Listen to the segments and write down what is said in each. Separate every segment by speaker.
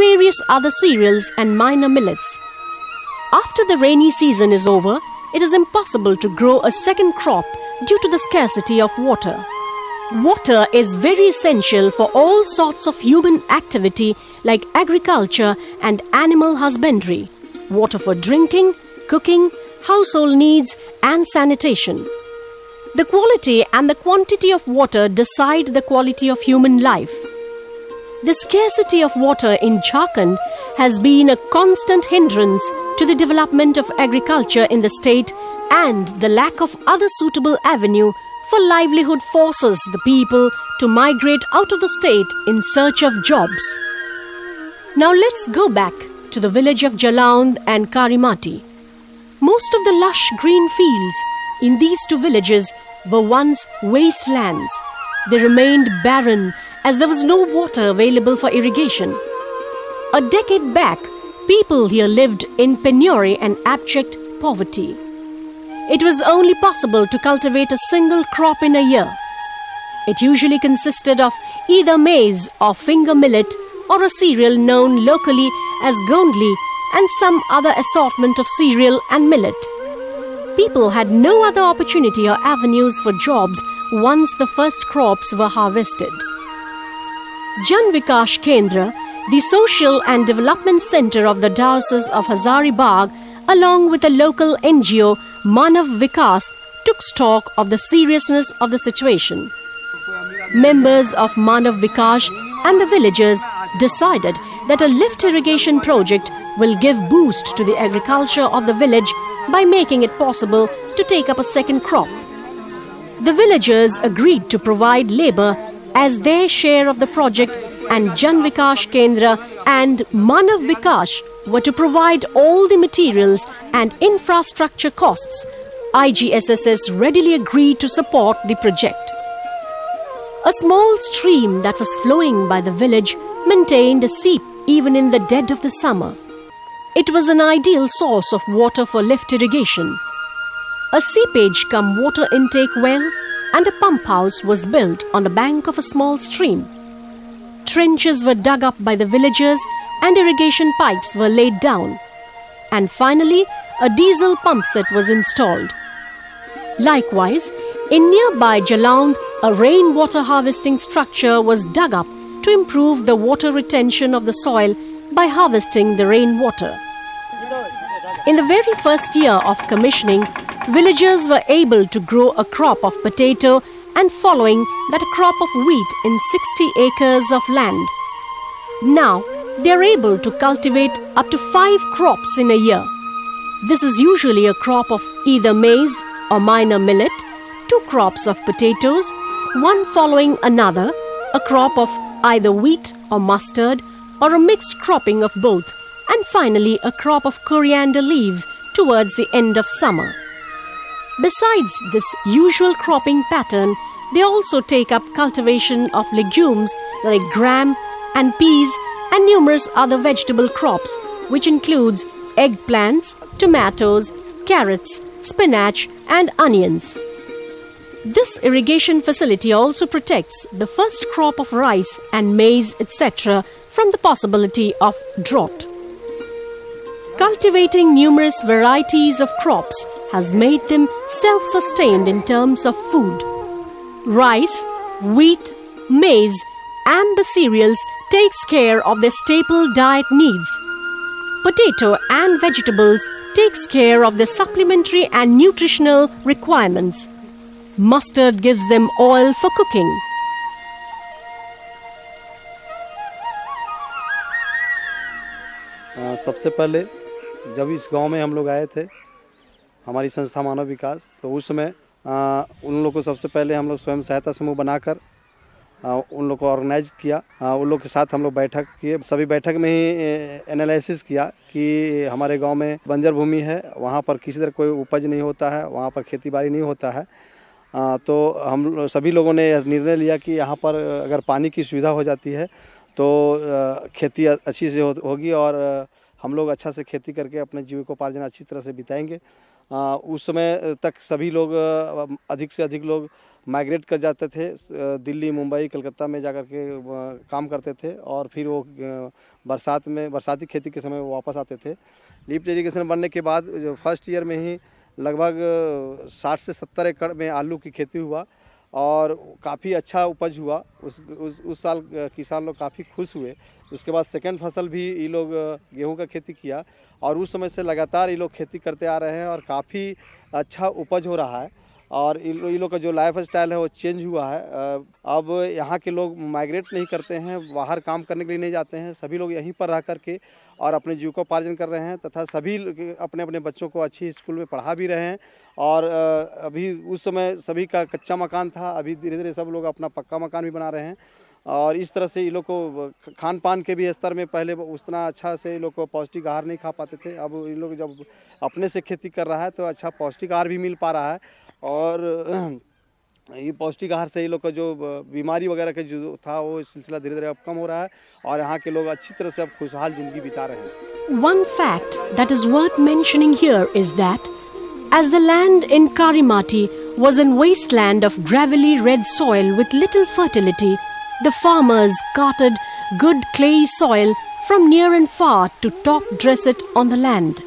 Speaker 1: various other cereals and minor millets. After the rainy season is over, it is impossible to grow a second crop due to the scarcity of water. Water is very essential for all sorts of human activity like agriculture and animal husbandry. Water for drinking, cooking, household needs and sanitation. The quality and the quantity of water decide the quality of human life. The scarcity of water in Jharkhand has been a constant hindrance to the development of agriculture in the state, and the lack of other suitable avenue for livelihood forces the people to migrate out of the state in search of jobs. Now let's go back to the village of Jalaund and Karimati. Most of the lush green fields in these two villages were once wastelands. They remained barren as there was no water available for irrigation. A decade back, people here lived in penury and abject poverty. It was only possible to cultivate a single crop in a year. It usually consisted of either maize or finger millet or a cereal known locally as gondli and some other assortment of cereal and millet. People had no other opportunity or avenues for jobs once the first crops were harvested. Jan Vikash Kendra, the social and development center of the Diocese of Hazaribagh, along with the local NGO Manav Vikas, took stock of the seriousness of the situation. Members of Manav Vikas and the villagers decided that a lift irrigation project will give boost to the agriculture of the village by making it possible to take up a second crop. The villagers agreed to provide labor as their share of the project, and Jan Vikash Kendra and Manav Vikas were to provide all the materials and infrastructure costs. IGSSS readily agreed to support the project. A small stream that was flowing by the village maintained a seep even in the dead of the summer. It was an ideal source of water for lift irrigation. A seepage cum water intake well and a pump house was built on the bank of a small stream. Trenches were dug up by the villagers and irrigation pipes were laid down. And finally, a diesel pump set was installed. Likewise, in nearby Jalaund, a rainwater harvesting structure was dug up to improve the water retention of the soil by harvesting the rainwater. In the very first year of commissioning, villagers were able to grow a crop of potato and following that a crop of wheat in 60 acres of land. Now, they are able to cultivate up to 5 crops in a year. This is usually a crop of either maize or minor millet, 2 crops of potatoes, one following another, a crop of either wheat or mustard, or a mixed cropping of both, and finally a crop of coriander leaves towards the end of summer. Besides this usual cropping pattern, they also take up cultivation of legumes like gram and peas and numerous other vegetable crops, which includes eggplants, tomatoes, carrots, spinach and onions. This irrigation facility also protects the first crop of rice and maize, etc. from the possibility of drought. Cultivating numerous varieties of crops has made them self-sustained in terms of food. Rice, wheat, maize and the cereals takes care of their staple diet needs. Potato and vegetables takes care of their supplementary and nutritional requirements. Mustard gives them oil for cooking.
Speaker 2: सबसे पहले जब इस गांव में हम लोग आए थे, हमारी संस्था मानव विकास, तो उस समय उन लोगों को सबसे पहले हम लोग स्वयं सहायता समूह बनाकर उन लोग को ऑर्गेनाइज किया। उन लोग के साथ हम लोग बैठक किए। सभी बैठक में ही एनालिसिस किया कि हमारे गांव में बंजर भूमि है, वहां पर किसी तरह कोई उपज नहीं होता है, वहां पर खेती बाड़ी नहीं होता है। तो हम सभी लोगों ने निर्णय लिया कि यहाँ पर अगर पानी की सुविधा हो जाती है तो खेती अच्छी से होगी और हम लोग अच्छा से खेती करके अपने जीविकोपार्जन अच्छी तरह से बिताएंगे। उस समय तक सभी लोग अधिक से अधिक लोग माइग्रेट कर जाते थे, दिल्ली, मुंबई, कलकत्ता में जाकर के काम करते थे और फिर वो बरसाती खेती के समय वो वापस आते थे। लिफ्ट इरीगेशन बनने के बाद जो फर्स्ट ईयर में ही लगभग 60 से 70 एकड़ में आलू की खेती हुआ और काफ़ी अच्छा उपज हुआ। उस साल किसान लोग काफ़ी खुश हुए। उसके बाद सेकंड फसल भी ये लोग गेहूं का खेती किया और उस समय से लगातार ये लोग खेती करते आ रहे हैं और काफ़ी अच्छा उपज हो रहा है और ये लोग का जो लाइफ स्टाइल है वो चेंज हुआ है। अब यहाँ के लोग माइग्रेट नहीं करते हैं, बाहर काम करने के लिए नहीं जाते हैं, सभी लोग यहीं पर रह करके और अपने जीविकोपार्जन कर रहे हैं तथा सभी अपने अपने बच्चों को अच्छी स्कूल में पढ़ा भी रहे हैं। और अभी उस समय सभी का कच्चा मकान था, अभी धीरे धीरे सब लोग अपना पक्का मकान भी बना रहे हैं और इस तरह से ये लोग को खान पान के भी स्तर में पहले उतना अच्छा से ये लोग को पौष्टिक आहार नहीं खा पाते थे। अब ये लोग जब अपने से खेती कर रहा है तो अच्छा पौष्टिक आहार भी मिल पा रहा है और ये पौष्टिक आहार से ये लोग का जो बीमारी वगैरह का जो था वो सिलसिला धीरे धीरे अब कम हो रहा है और यहाँ के लोग अच्छी तरह से अब खुशहाल जिंदगी बिता रहे हैं।
Speaker 1: One fact that is worth mentioning here is that as the land in Karimati was a wasteland of gravelly red soil with little fertility, the farmers carted good clay soil from near and far to top dress it on the land.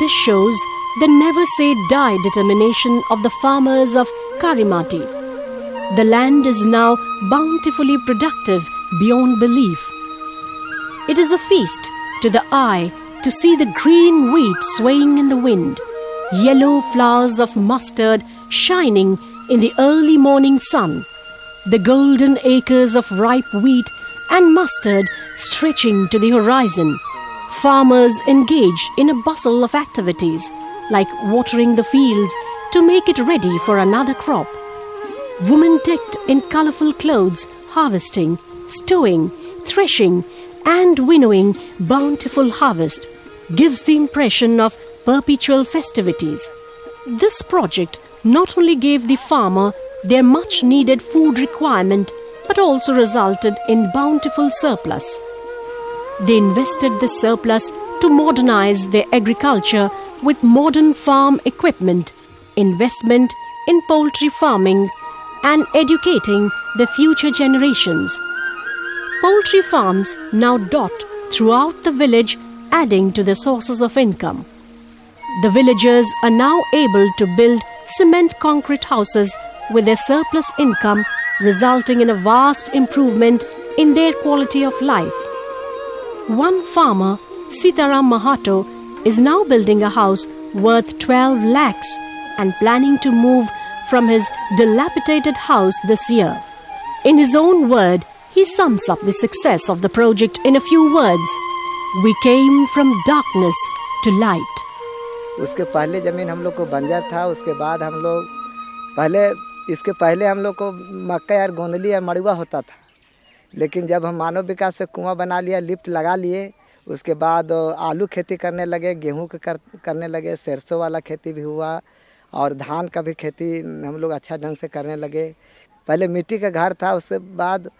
Speaker 1: This shows the never-say-die determination of the farmers of Karimati. The land is now bountifully productive beyond belief. It is a feast to the eye to see the green wheat swaying in the wind, yellow flowers of mustard shining in the early morning sun, the golden acres of ripe wheat and mustard stretching to the horizon. Farmers engage in a bustle of activities like watering the fields to make it ready for another crop. Women decked in colorful clothes harvesting, stowing, threshing and winnowing bountiful harvest gives the impression of perpetual festivities. This project not only gave the farmer their much needed food requirement but also resulted in bountiful surplus. They invested this surplus to modernize their agriculture with modern farm equipment, investment in poultry farming, and educating the future generations. Poultry farms now dot throughout the village, adding to their sources of income. The villagers are now able to build cement concrete houses with their surplus income, resulting in a vast improvement in their quality of life. One farmer, Sitaram Mahato, is now building a house worth 12 lakhs and planning to move from his dilapidated house this year. In his own word, he sums up the success of the project in a few words. We came from darkness to light.
Speaker 3: उसके पहले ज़मीन हम लोग को बंजर था। उसके बाद हम लोग इसके पहले हम लोग को मक्का और गोंदली और मड़ुआ होता था, लेकिन जब हम मानव विकास से कुआं बना लिया, लिफ्ट लगा लिए, उसके बाद आलू खेती करने लगे, गेहूं का करने लगे, सरसों वाला खेती भी हुआ और धान का भी खेती हम लोग अच्छा ढंग से करने लगे। पहले मिट्टी का घर था, उसके बाद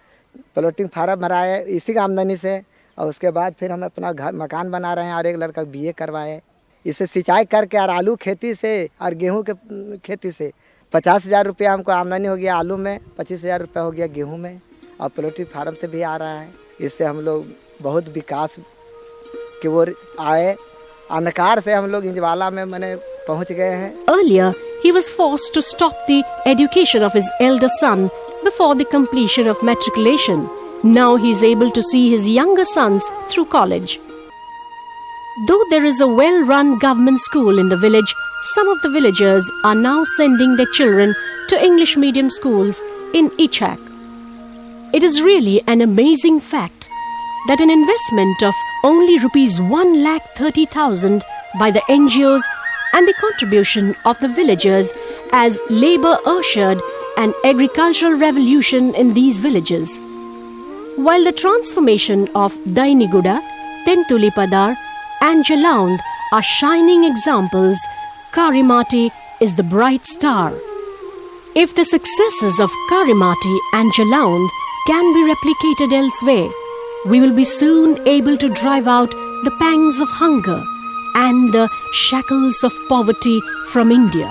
Speaker 3: प्लॉटिंग फार्म भराए इसी का आमदनी से और उसके बाद फिर हम अपना घर मकान बना रहे हैं और एक लड़का BA करवाए। इससे सिंचाई करके और आलू खेती से और गेहूं के खेती से 50,000 रुपया हमको आमदनी हो गया, आलू में 25,000 रुपया हो गया, गेहूं में, और पोल्ट्री फार्म से भी आ रहा है। इससे हम लोग बहुत विकास की ओर आए। अंधकार से हम लोग इंजवाला में पहुंच गए हैं।
Speaker 1: Earlier, he was forced to stop the education of his elder son before the completion of matriculation. Now he is able to see his younger sons through college. Though there is a well-run government school in the village, some of the villagers are now sending their children to English medium schools in Ichak. It is really an amazing fact that an investment of only rupees 1,30,000 by the NGOs and the contribution of the villagers as labour ushered an agricultural revolution in these villages. While the transformation of Dainiguda, Tentulipadar and Jalaund are shining examples, Karimati is the bright star. If the successes of Karimati and Jalaund can be replicated elsewhere, we will be soon able to drive out the pangs of hunger and the shackles of poverty from India.